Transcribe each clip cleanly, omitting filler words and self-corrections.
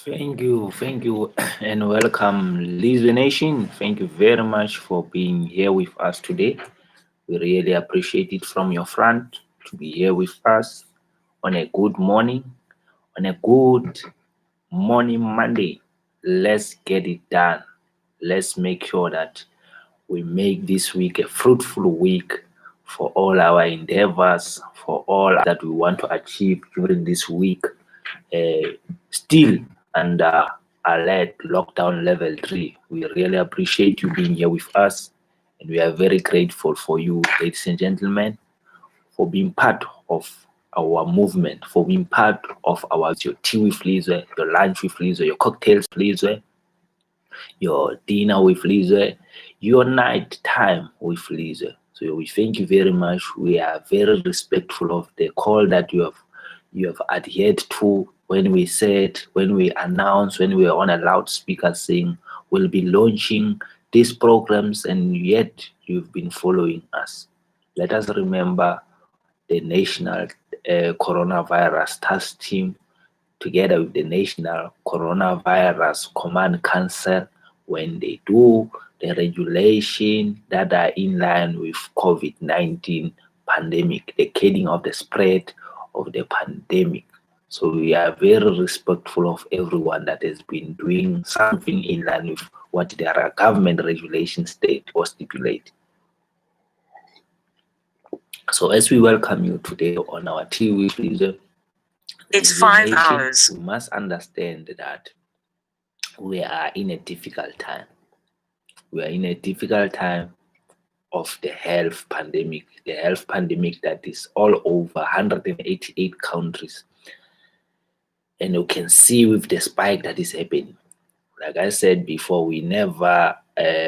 Thank you, and welcome, Listener Nation. Thank you very much for being here with us today. We really appreciate it from your front to be here with us on a good morning, on a good morning Monday. Let's get it done. Let's make sure that we make this week a fruitful week for all our endeavors, for all that we want to achieve during this week. Still under alert lockdown level 3. We really appreciate you being here with us, and we are very grateful for you, ladies and gentlemen, for being part of our movement, for being part of your tea with Lizwe, your lunch with Lizwe, your cocktails with Lizwe, your dinner with Lizwe, your night time with Lizwe. So we thank you very much. We are very respectful of the call that you have adhered to when we announced, when we were on a loudspeaker saying we'll be launching these programs, and yet you've been following us. Let us remember the National Coronavirus Task Team together with the National Coronavirus Command Council when they do the regulation that are in line with COVID-19 pandemic, the killing of the spread of the pandemic. So we are very respectful of everyone that has been doing something in line with what their government regulations state or stipulate. So as we welcome you today on our TV freezer, It's 5 hours. we must understand that we are in a difficult time. We are in a difficult time of the health pandemic that is all over 188 countries. And you can see with the spike that is happening. Like I said before, we never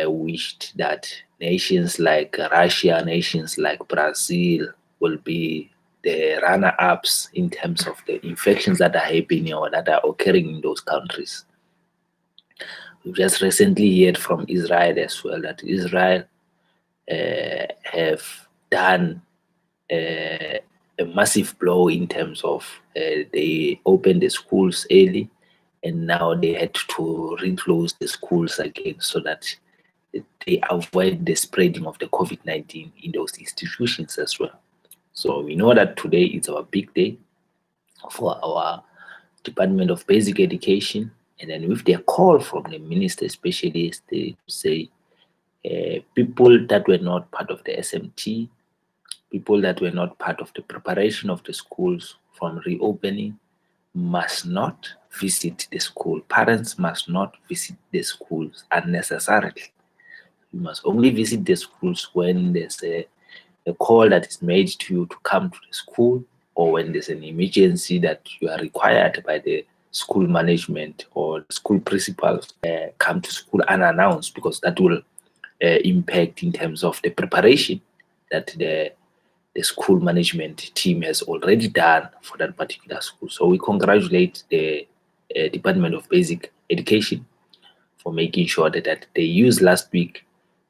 wished that nations like Russia, nations like Brazil will be the runner-ups in terms of the infections that are happening or that are occurring in those countries. We've just recently heard from Israel as well that Israel have done a massive blow in terms of they opened the schools early, and now they had to reclose the schools again so that they avoid the spreading of the COVID-19 in those institutions as well. So we know that today is our big day for our Department of Basic Education, and then with their call from the minister, especially they say people that were not part of the SMT, people that were not part of the preparation of the schools from reopening must not visit the school. Parents must not visit the schools unnecessarily. You must only visit the schools when there's a call that is made to you to come to the school, or when there's an emergency that you are required by the school management or the school principals come to school unannounced, because that will impact in terms of the preparation that the school management team has already done for that particular school. So we congratulate the Department of Basic Education for making sure that they used last week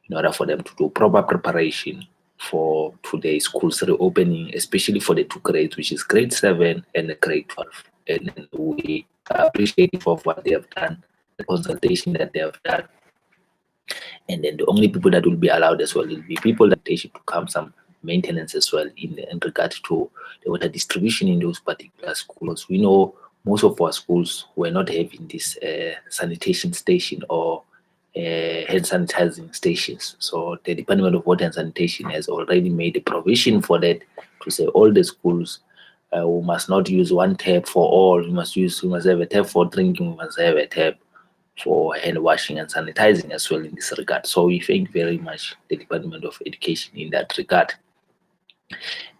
in order for them to do proper preparation for today's schools reopening, especially for the two grades, which is grade 7 and grade 12. And we are appreciative of what they have done, the consultation that they have done. And then the only people that will be allowed as well will be people that they should come some maintenance as well in regard to the water distribution in those particular schools. We know most of our schools were not having this sanitation station or hand sanitizing stations. So the Department of Water and Sanitation has already made a provision for that, to say all the schools we must not use one tap for all. We must have a tap for drinking. We must have a tap for hand washing and sanitizing as well in this regard. So we thank very much the Department of Education in that regard.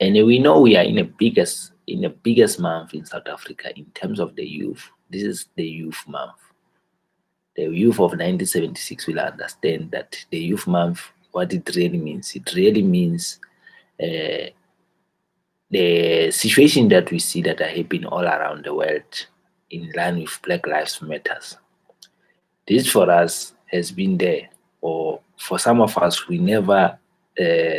And we know we are in the biggest month in South Africa in terms of the youth. This is the youth month. The youth of 1976 will understand that the youth month, what it really means. It really means the situation that we see that are happening all around the world in line with Black Lives Matters. This for us has been there, or for some of us, we never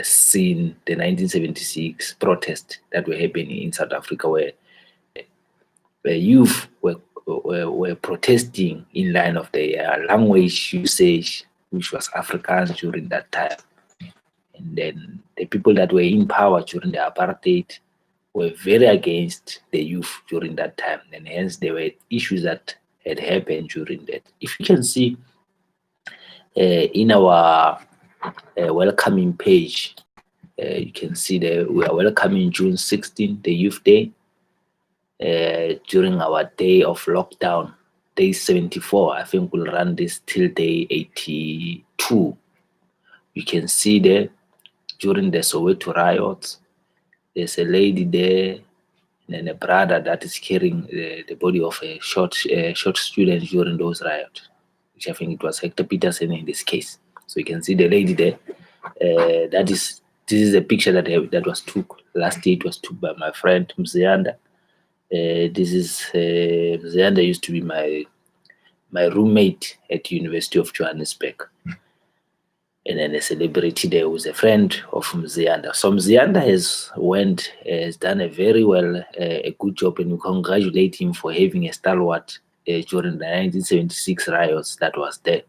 seen the 1976 protest that were happening in South Africa, where youth were were protesting in line of their language usage, which was Afrikaans during that time. And then the people that were in power during the apartheid were very against the youth during that time, and hence there were issues that had happened during that. If you can see in our welcoming page, you can see that we are welcoming June 16, the Youth Day, during our day of lockdown, day 74. I think we'll run this till day 82. You can see there during the Soweto riots, there's a lady there and a brother that is carrying the body of a short student during those riots, which I think it was Hector Peterson in this case. So you can see the lady there. This is a picture that was took last year. It was took by my friend Mzianda. This is Mzianda used to be my roommate at the University of Johannesburg. And then a celebrity there was a friend of Mzianda. So Mzianda has done a very well, a good job, and we congratulate him for having a stalwart during the 1976 riots that was there.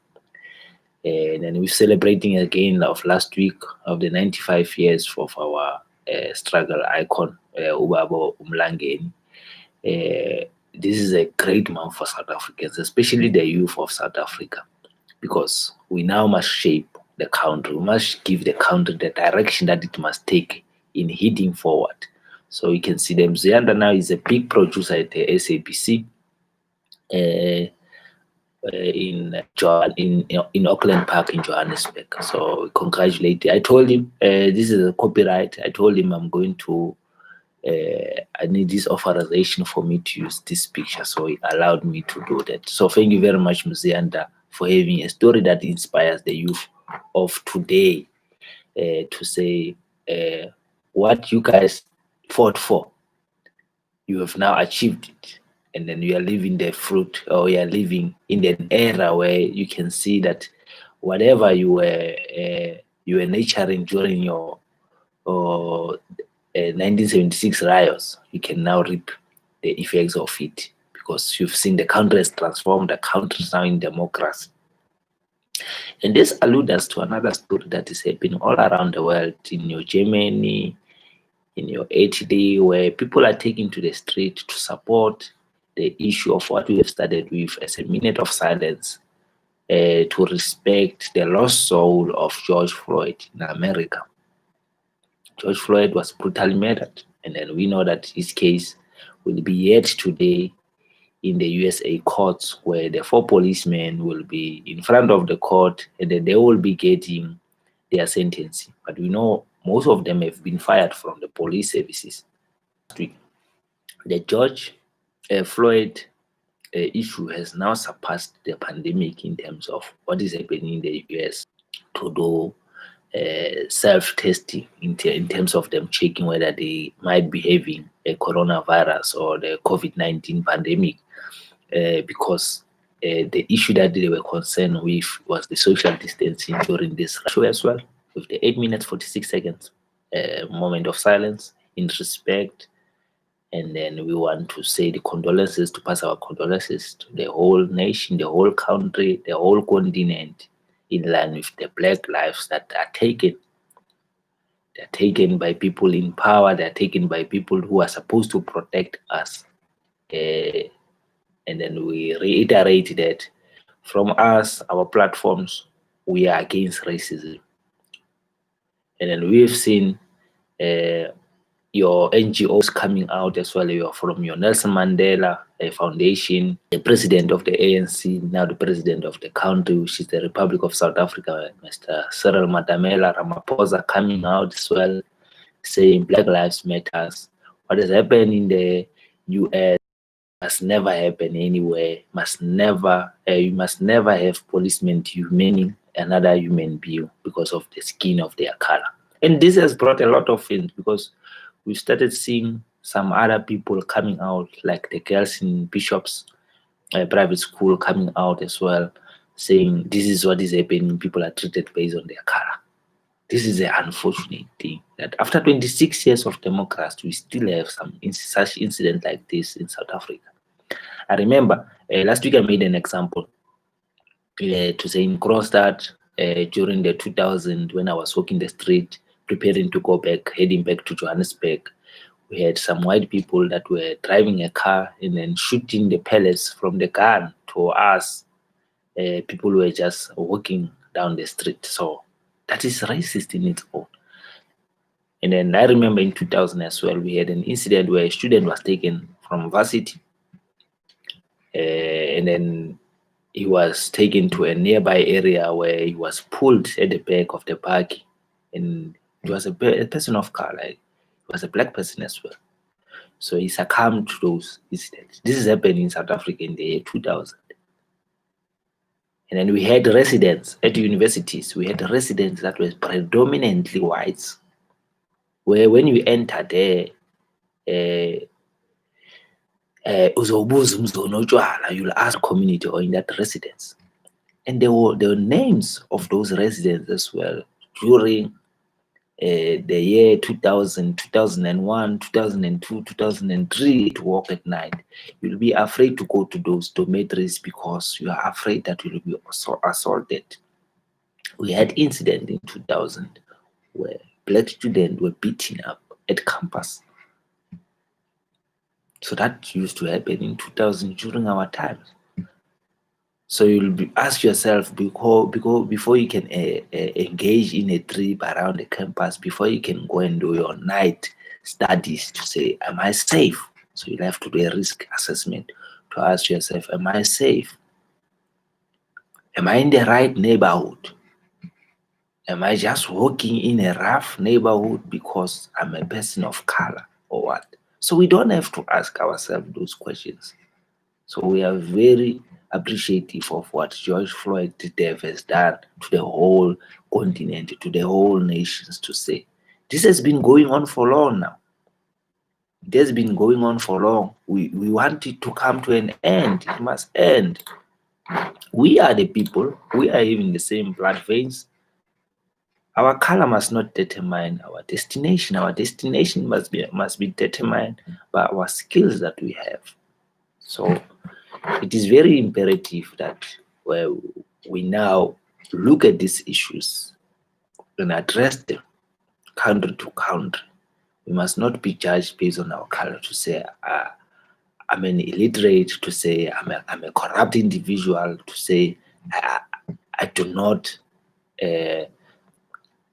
And then we're celebrating again of last week of the 95 years of our struggle icon, Ubabo Umlangeni. This is a great month for South Africans, especially the youth of South Africa, because we now must shape the country. We must give the country the direction that it must take in heading forward. So you can see them. Mzianda now is a big producer at the SABC in Auckland Park in Johannesburg. So congratulate. I told him this is a copyright. I told him I'm going to. I need this authorization for me to use this picture, so he allowed me to do that. So thank you very much, Mzianda, for having a story that inspires the youth of today to say what you guys fought for, you have now achieved it, and then you are living the fruit, or you are living in an era where you can see that whatever you were nurturing during your 1976 riots, you can now reap the effects of it, because you've seen the country has transformed. The country is now in democracy. And this alludes us to another story that is happening all around the world, in your Germany, in your Italy, where people are taking to the street to support the issue of what we have started with as a minute of silence to respect the lost soul of George Floyd in America. George Floyd was brutally murdered, and then we know that his case will be heard today in the USA courts, where the 4 policemen will be in front of the court, and then they will be getting their sentencing. But we know most of them have been fired from the police services. The George Floyd issue has now surpassed the pandemic in terms of what is happening in the US to do self-testing in terms of them checking whether they might be having a coronavirus or the COVID-19 pandemic, because the issue that they were concerned with was the social distancing during this show as well, with the 8 minutes 46 seconds moment of silence in respect. And then we want to say the condolences, to pass our condolences to the whole nation, the whole country, the whole continent, in line with the Black lives that are taken. They're taken by people in power. They're taken by people who are supposed to protect us. And then we reiterate that from us, our platforms, we are against racism. And then we've seen your NGOs coming out as well. You're from your Nelson Mandela Foundation, the president of the ANC, now the president of the country, which is the Republic of South Africa, Mr. Cyril Matamela Ramaphosa, coming out as well, saying Black Lives Matters. What has happened in the US must never happen anywhere. You must never have policemen humane another human being because of the skin of their color. And this has brought a lot of things, because we started seeing some other people coming out, like the girls in Bishop's private school coming out as well, saying this is what is happening. People are treated based on their color. This is an unfortunate thing, that after 26 years of democracy, we still have such incidents like this in South Africa. I remember last week I made an example to say in Kronstadt during the 2000 when I was walking the street preparing to go back, heading back to Johannesburg. We had some white people that were driving a car and then shooting the pellets from the gun to us. People were just walking down the street. So that is racist in its own. And then I remember in 2000 as well, we had an incident where a student was taken from varsity, and then he was taken to a nearby area where he was pulled at the back of the buggy, and it was a person of color, like he was a black person as well. So he succumbed to those incidents. This is happening in South Africa in the year 2000. And then we had residents at universities. We had residents that were predominantly whites, where when you enter there, you'll ask community or in that residence. And there were names of those residents as well during the year 2000, 2001, 2002, 2003 to walk at night. You'll be afraid to go to those dormitories because you are afraid that you'll be assaulted. We had incident in 2000 where black students were beaten up at campus. So that used to happen in 2000 during our times. So you'll ask yourself before you can engage in a trip around the campus, before you can go and do your night studies to say, am I safe? So you'll have to do a risk assessment to ask yourself, am I safe? Am I in the right neighborhood? Am I just walking in a rough neighborhood because I'm a person of color or what? So we don't have to ask ourselves those questions. So we are very appreciative of what George Floyd has done to the whole continent, to the whole nations, to say this has been going on for long now. It has been going on for long. We want it to come to an end. It must end. We are the people. We are even the same blood veins. Our color must not determine our destination. Our destination must be determined by our skills that we have. So it is very imperative that we now look at these issues and address them country to country. We must not be judged based on our color to say I'm an illiterate, to say I'm a corrupt individual, to say I do not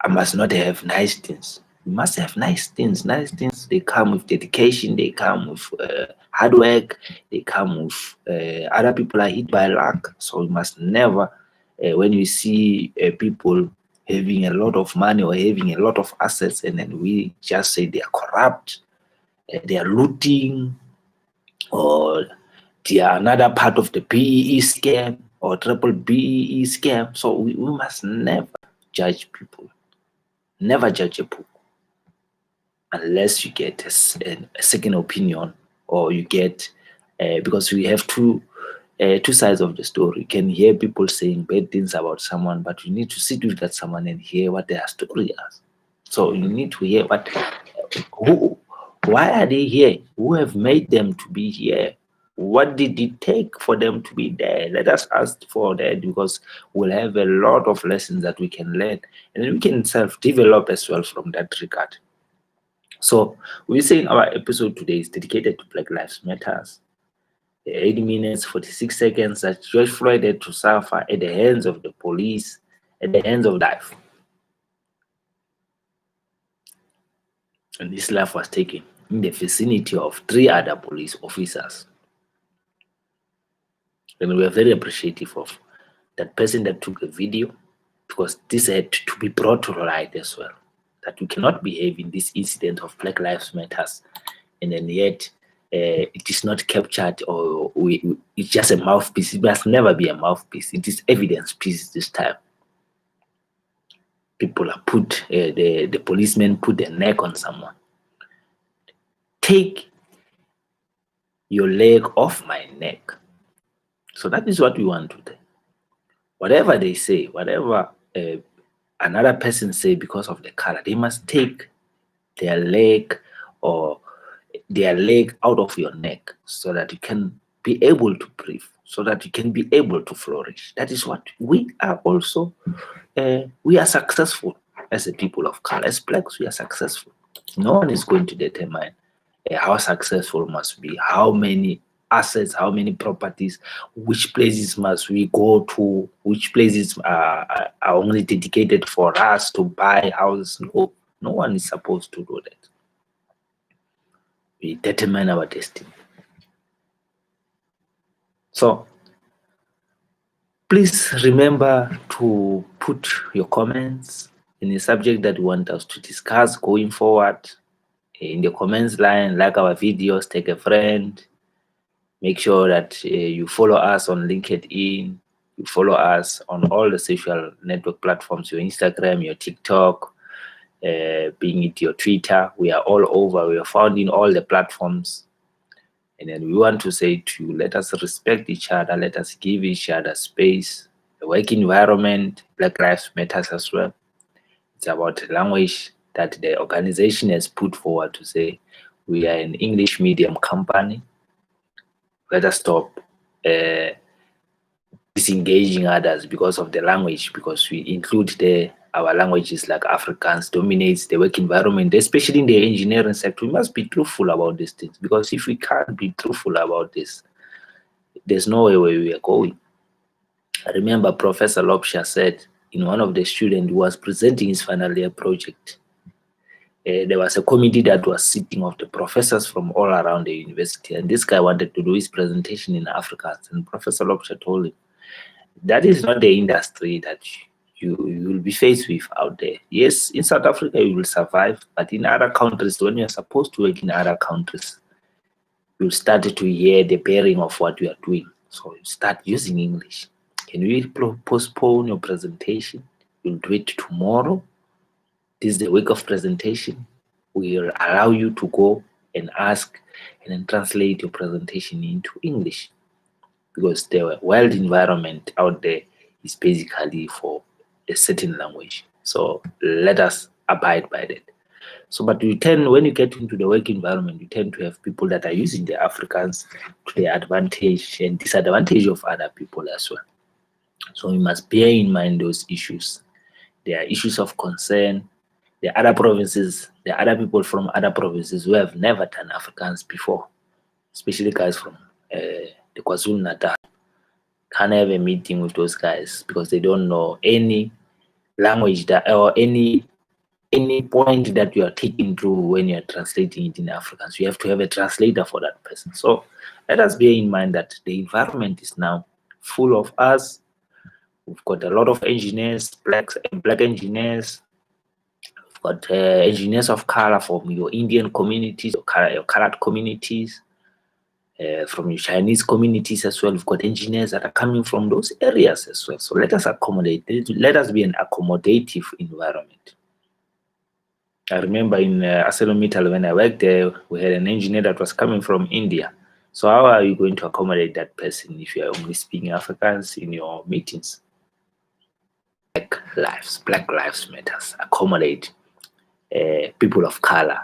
I must not have nice things. You must have nice things. Nice things, they come with dedication, they come with hard work, they come with other people are hit by luck. So you must never, when you see people having a lot of money or having a lot of assets, and then we just say they are corrupt, they are looting, or they are another part of the BEE scam or triple BEE scam. So we must never judge people. Never judge a book unless you get a second opinion, or you get because we have two sides of the story. You can hear people saying bad things about someone, but you need to sit with that someone and hear what their story is. So you need to hear why are they here? Who have made them to be here? What did it take for them to be there? Let us ask for that, because we'll have a lot of lessons that we can learn, and then we can self-develop as well from that regard. So we're saying our episode today is dedicated to Black Lives Matters. The 80 minutes, 46 seconds that George Floyd had to suffer at the hands of the police, at the hands of life. And this life was taken in the vicinity of 3 other police officers. And we are very appreciative of that person that took the video, because this had to be brought to light as well, that we cannot behave in this incident of Black Lives Matters, and then yet it is not captured, or it's just a mouthpiece. It must never be a mouthpiece. It is evidence piece this time. People are put, the policemen put their neck on someone. Take your leg off my neck. So that is what we want today. Whatever they say, whatever another person say because of the color, they must take their leg out of your neck so that you can be able to breathe, so that you can be able to flourish. That is what we are also. We are successful as a people of color. As blacks, we are successful. No one is going to determine how successful must be, how many assets, how many properties, which places must we go to, which places are only dedicated for us to buy houses. No, no one is supposed to do that. We determine our destiny. So please remember to put your comments in the subject that you want us to discuss going forward in the comments line. Like our videos, take a friend. Make sure that you follow us on LinkedIn. You follow us on all the social network platforms, your Instagram, your TikTok, being it your Twitter. We are all over. We are found in all the platforms. And then we want to say to you, let us respect each other. Let us give each other space. The work environment, Black Lives Matters as well. It's about language that the organization has put forward to say, we are an English medium company. Let us stop disengaging others because of the language, because we include our languages like Afrikaans dominates the work environment, especially in the engineering sector. We must be truthful about these things, because if we can't be truthful about this, there's no way where we are going. I remember Professor Lopsha said in one of the students who was presenting his final year project, there was a committee that was sitting of the professors from all around the university, and this guy wanted to do his presentation in Afrikaans, and Professor Lopsha told him, that is not the industry that you will be faced with out there. Yes, in South Africa you will survive, but in other countries, when you're supposed to work in other countries, you'll start to hear the bearing of what you are doing. So you start using English. Can we postpone your presentation? You'll do it tomorrow. This is the week of presentation. We'll allow you to go and ask and then translate your presentation into English, because the world environment out there is basically for a certain language. So let us abide by that. So, but when you get into the work environment, you tend to have people that are using the Africans to the advantage and disadvantage of other people as well. So we must bear in mind those issues. There are issues of concern. The other provinces, the other people from other provinces who have never done Afrikaans before, especially guys from the KwaZulu Natal, can't have a meeting with those guys because they don't know any language that, or any point that you are taking through when you're translating it in Afrikaans. You have to have a translator for that person. So let us bear in mind that the environment is now full of us. We've got a lot of engineers, black engineers. We've got engineers of color from your Indian communities, your colored communities. From your Chinese communities as well. We've got engineers that are coming from those areas as well. So let us accommodate. Let us be an accommodative environment. I remember in ArcelorMittal, when I worked there, we had an engineer that was coming from India. So how are you going to accommodate that person if you are only speaking Afrikaans in your meetings? Black Lives Matters. Accommodate people of color.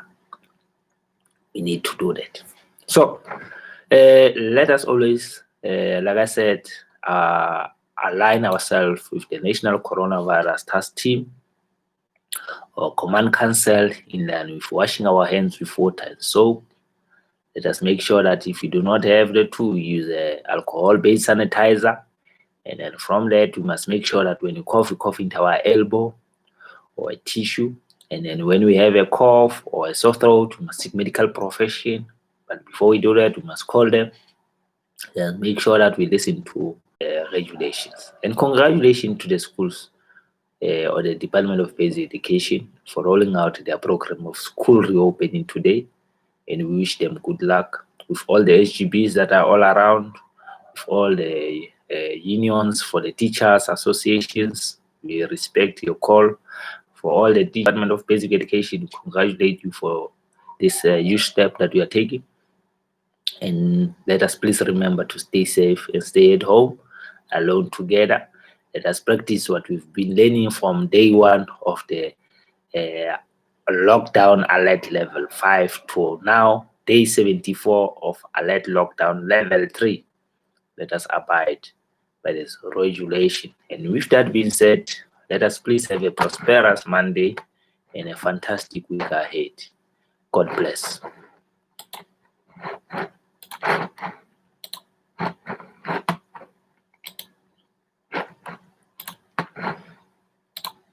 We need to do that. So let us always, like I said, align ourselves with the National Coronavirus Task Team or Command Council in line with washing our hands with water and soap. Let us make sure that if you do not have the two, we use alcohol-based sanitizer. And then from that, we must make sure that when you cough into our elbow or a tissue. And then when we have a cough or a sore throat, we must seek medical profession. But before we do that, we must call them and make sure that we listen to regulations. And congratulations to the schools or the Department of Basic Education for rolling out their program of school reopening today. And we wish them good luck with all the SGBs that are all around, with all the unions for the teachers associations. We respect your call. For all the Department of Basic Education, we congratulate you for this huge step that we are taking. And let us please remember to stay safe and stay at home, alone together. Let us practice what we've been learning from day one of the lockdown alert level 5 to now, day 74 of alert lockdown level 3. let us abide by this regulation. And with that being said, let us please have a prosperous Monday and a fantastic week ahead. God bless.